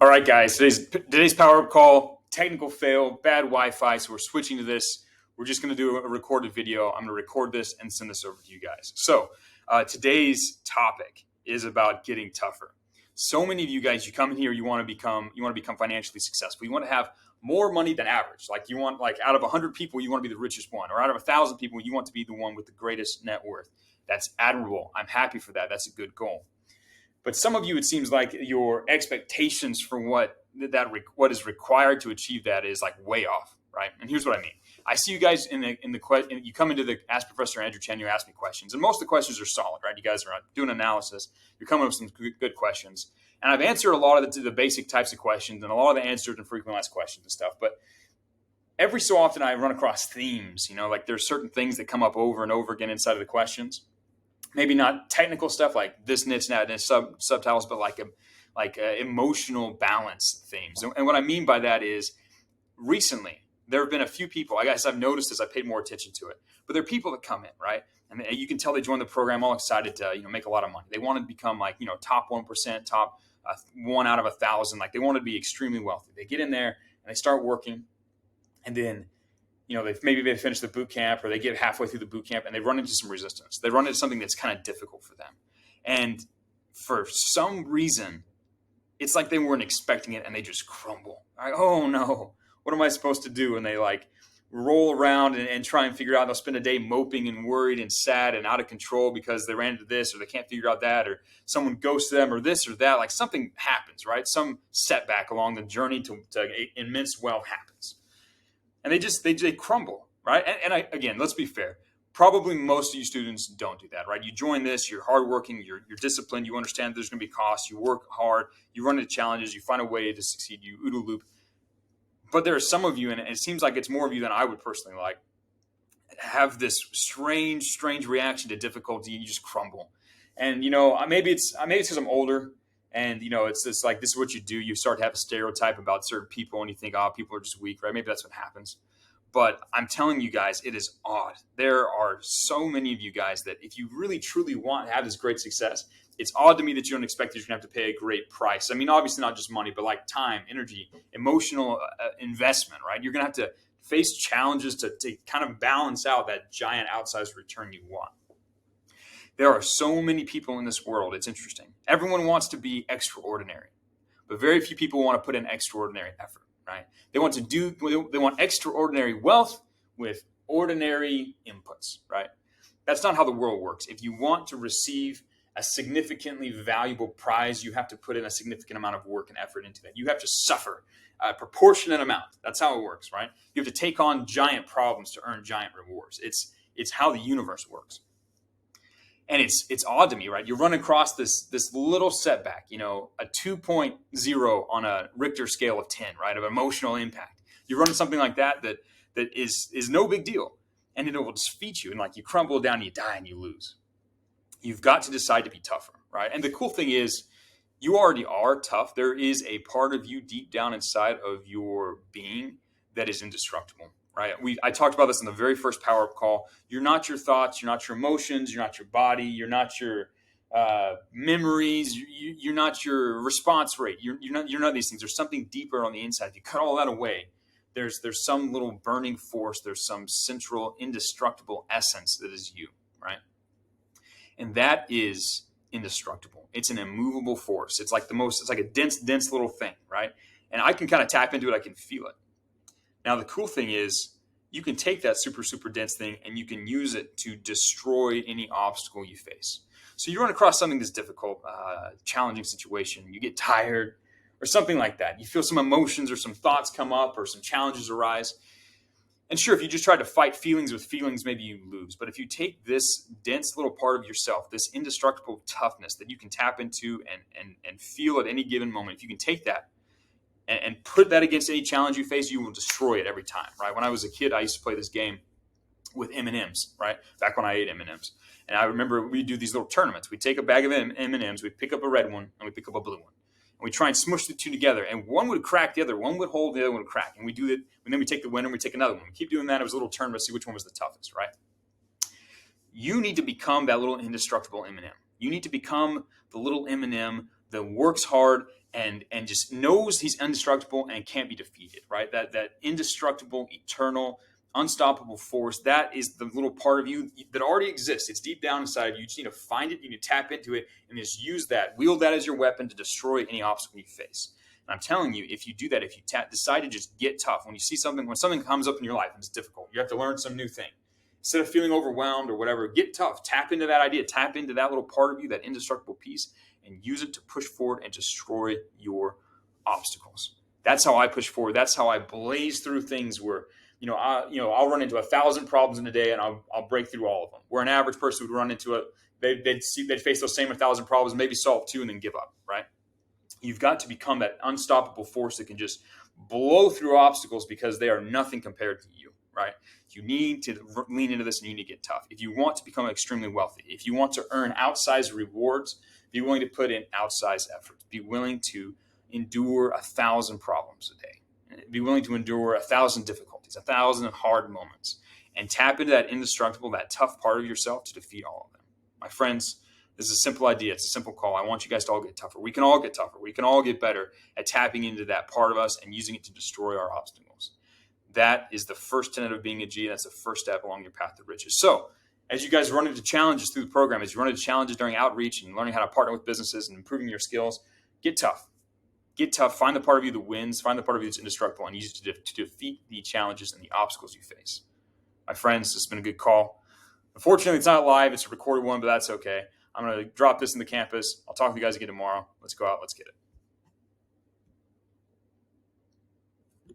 All right, guys. Today's power up call. Technical fail, bad Wi-Fi. So we're switching to this. We're just going to do a recorded video. I'm going to record this and send this over to you guys. So today's topic is about getting tougher. So many of you guys, you come in here, you want to become financially successful. You want to have more money than average. Like you want, like out of 100 people, you want to be the richest one, or out of 1,000 people, you want to be the one with the greatest net worth. That's admirable. I'm happy for that. That's a good goal. But some of you, it seems like your expectations for what is required to achieve that is like way off, right? And here's what I mean. I see you guys you come into the Ask Professor Andrew Chen, you ask me questions, and most of the questions are solid, right? You guys are doing analysis. You're coming up with some good questions. And I've answered a lot of the basic types of questions and a lot of the answered and frequently asked questions and stuff. But every so often I run across themes, like there's certain things that come up over and over again inside of the questions. Maybe not technical stuff like this niche, that niche, subtitles, but like emotional balance themes. And what I mean by that is recently there have been a few people, I guess I've noticed as I paid more attention to it, but there are people that come in, right? And you can tell they joined the program all excited to, make a lot of money. They want to become top 1%, top 1 out of 1,000. Like they want to be extremely wealthy. They get in there and they start working, and then they finish the boot camp or they get halfway through the boot camp and they run into some resistance. They run into something that's kind of difficult for them. And for some reason, it's like they weren't expecting it and they just crumble. Like, oh no, what am I supposed to do? And they roll around and try and figure out. They'll spend a day moping and worried and sad and out of control because they ran into this or they can't figure out that, or someone ghosted them or this or that. Like something happens, right? Some setback along the journey to immense wealth happens. And they crumble, right? And again, let's be fair. Probably most of you students don't do that, right? You join this, you're hardworking, you're disciplined, you understand there's going to be costs, you work hard, you run into challenges, you find a way to succeed, you OODA loop. But there are some of you, and it seems like it's more of you than I would personally like, have this strange reaction to difficulty. You just crumble. And, maybe it's because I'm older. And, it's just like, this is what you do. You start to have a stereotype about certain people and you think, people are just weak, right? Maybe that's what happens. But I'm telling you guys, it is odd. There are so many of you guys that if you really, truly want to have this great success, it's odd to me that you don't expect that you're going to have to pay a great price. I mean, obviously not just money, but like time, energy, emotional investment, right? You're going to have to face challenges to kind of balance out that giant outsized return you want. There are so many people in this world. It's interesting. Everyone wants to be extraordinary, but very few people want to put in extraordinary effort, right? They want extraordinary wealth with ordinary inputs, right? That's not how the world works. If you want to receive a significantly valuable prize, you have to put in a significant amount of work and effort into that. You have to suffer a proportionate amount. That's how it works, right? You have to take on giant problems to earn giant rewards. It's how the universe works. And it's odd to me, right? You run across this little setback, a 2.0 on a Richter scale of 10, right, of emotional impact. You run into something like that is no big deal, and it will defeat you, and you crumble down, and you die, and you lose. You've got to decide to be tougher, right? And the cool thing is, you already are tough. There is a part of you deep down inside of your being that is indestructible. Right. I talked about this in the very first Power Up call. You're not your thoughts. You're not your emotions. You're not your body. You're not your memories. You're not your response rate. You're not these things. There's something deeper on the inside. If you cut all that away, there's some little burning force. There's some central indestructible essence that is you. Right. And that is indestructible. It's an immovable force. It's like a dense little thing. Right. And I can kind of tap into it. I can feel it. Now, the cool thing is you can take that super, super dense thing and you can use it to destroy any obstacle you face. So you run across something that's difficult, challenging situation, you get tired or something like that. You feel some emotions or some thoughts come up or some challenges arise. And sure, if you just try to fight feelings with feelings, maybe you lose. But if you take this dense little part of yourself, this indestructible toughness that you can tap into and feel at any given moment, if you can take that, and put that against any challenge you face, you will destroy it every time, right? When I was a kid, I used to play this game with M&Ms, right? Back when I ate M&Ms. And I remember we'd do these little tournaments. We'd take a bag of M&Ms, we'd pick up a red one, and we'd pick up a blue one. And we'd try and smush the two together. And one would crack the other, one would hold, the other one would crack. And we do it, and then we take the winner, and we take another one. We keep doing that. It was a little tournament to see which one was the toughest, right? You need to become that little indestructible M&M. You need to become the little M&M that works hard and just knows he's indestructible and can't be defeated, right? That indestructible, eternal, unstoppable force, that is the little part of you that already exists. It's deep down inside of you. You just need to find it, you need to tap into it, and just use that, wield that as your weapon to destroy any obstacle you face. And I'm telling you, if you do that, if you decide to just get tough, when you see something, when something comes up in your life and it's difficult, you have to learn some new thing. Instead of feeling overwhelmed or whatever, get tough, tap into that idea, tap into that little part of you, that indestructible piece, and use it to push forward and destroy your obstacles. That's how I push forward. That's how I blaze through things where, I'll run into 1,000 problems in a day and I'll break through all of them. Where an average person would run into they'd face those same 1,000 problems, maybe solve 2 and then give up, right? You've got to become that unstoppable force that can just blow through obstacles because they are nothing compared to you, right? You need to lean into this and you need to get tough. If you want to become extremely wealthy, if you want to earn outsized rewards, be willing to put in outsized efforts. Be willing to endure 1,000 problems a day. Be willing to endure 1,000 difficulties, 1,000 hard moments, and tap into that indestructible, that tough part of yourself to defeat all of them. My friends, this is a simple idea. It's a simple call. I want you guys to all get tougher. We can all get tougher. We can all get better at tapping into that part of us and using it to destroy our obstacles. That is the first tenet of being a G. That's the first step along your path to riches. So, as you guys run into challenges through the program, as you run into challenges during outreach and learning how to partner with businesses and improving your skills, get tough. Get tough. Find the part of you that wins. Find the part of you that's indestructible and use it to defeat the challenges and the obstacles you face. My friends, this has been a good call. Unfortunately, it's not live. It's a recorded one, but that's okay. I'm going to drop this in the campus. I'll talk to you guys again tomorrow. Let's go out. Let's get it.